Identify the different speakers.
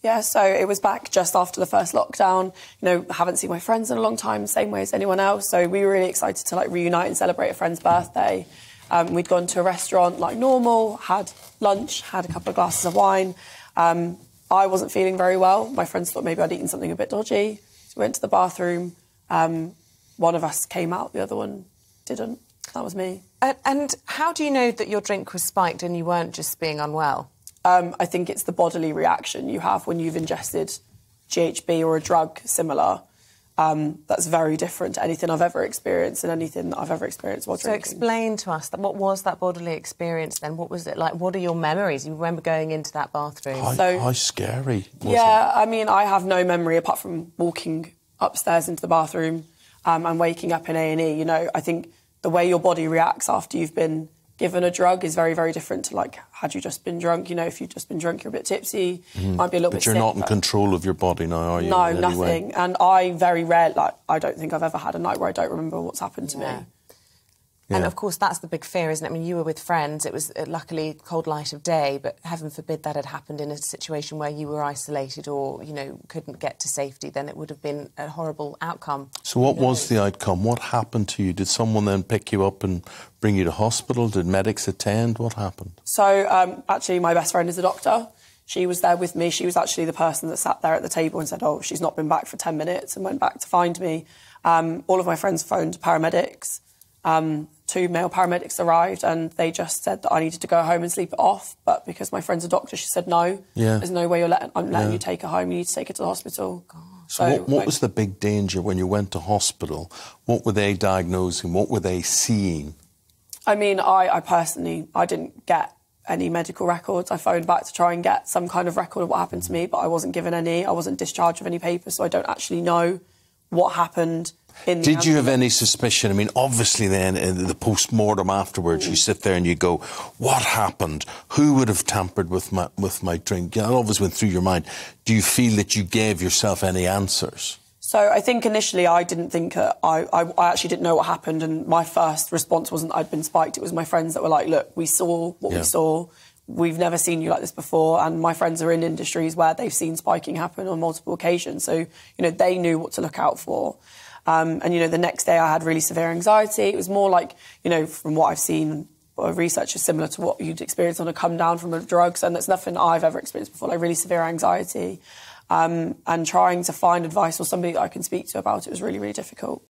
Speaker 1: Yeah, so it was back just after the first lockdown. You know, haven't seen my friends in a long time, same way as anyone else. So we were really excited to, like, reunite and celebrate a friend's birthday. We'd gone to a restaurant like normal, had lunch, had a couple of glasses of wine. I wasn't feeling very well. My friends thought maybe I'd eaten something a bit dodgy. So we went to the bathroom. One of us came out, the other one didn't. That was me.
Speaker 2: And how do you know that your drink was spiked and you weren't just being unwell?
Speaker 1: I think it's the bodily reaction you have when you've ingested GHB or a drug similar. That's very different to anything I've ever experienced and anything that I've ever experienced while drinking.
Speaker 2: So explain to us, what was that bodily experience then? What was it like? What are your memories? You remember going into that bathroom?
Speaker 3: How scary was it?
Speaker 1: Yeah, I mean, I have no memory apart from walking upstairs into the bathroom and waking up in A&E. You know, I think the way your body reacts after you've been given a drug is very, very different to, like, had you just been drunk. You know, if you've just been drunk, you're a bit tipsy, might be a little bit sick.
Speaker 3: But you're not in control of your body now, are you?
Speaker 1: No, nothing. And I very rarely, like, I don't think I've ever had a night where I don't remember what's happened to me.
Speaker 2: And, of course, that's the big fear, isn't it? I mean, you were with friends. It was, luckily, cold light of day, but heaven forbid that had happened in a situation where you were isolated or, you know, couldn't get to safety. Then it would have been a horrible outcome.
Speaker 3: So what was the outcome? What happened to you? Did someone then pick you up and bring you to hospital? Did medics attend? What happened?
Speaker 1: So, actually, my best friend is a doctor. She was there with me. She was actually the person that sat there at the table and said, oh, she's not been back for 10 minutes, and went back to find me. All of my friends phoned paramedics. 2 male paramedics arrived and they just said that I needed to go home and sleep it off. But because my friend's a doctor, she said, no, there's no way I'm letting you take her home. You need to take her to the hospital.
Speaker 3: So what was the big danger when you went to hospital? What were they diagnosing? What were they seeing?
Speaker 1: I mean, I personally, I didn't get any medical records. I phoned back to try and get some kind of record of what happened to me, but I wasn't given any. I wasn't discharged with any papers, so I don't actually know what happened.
Speaker 3: Did you have any suspicion? I mean, obviously then, in the post-mortem afterwards, you sit there and you go, what happened? Who would have tampered with my drink? It always went through your mind. Do you feel that you gave yourself any answers?
Speaker 1: So I think initially I didn't think... I actually didn't know what happened, and my first response wasn't I'd been spiked. It was my friends that were like, look, we saw what we saw. We've never seen you like this before. And my friends are in industries where they've seen spiking happen on multiple occasions. So, you know, they knew what to look out for. And, you know, the next day I had really severe anxiety. It was more like, you know, from what I've seen, research is similar to what you'd experience on a come down from drugs. And it's nothing I've ever experienced before, like really severe anxiety. And trying to find advice or somebody that I can speak to about it was really, really difficult.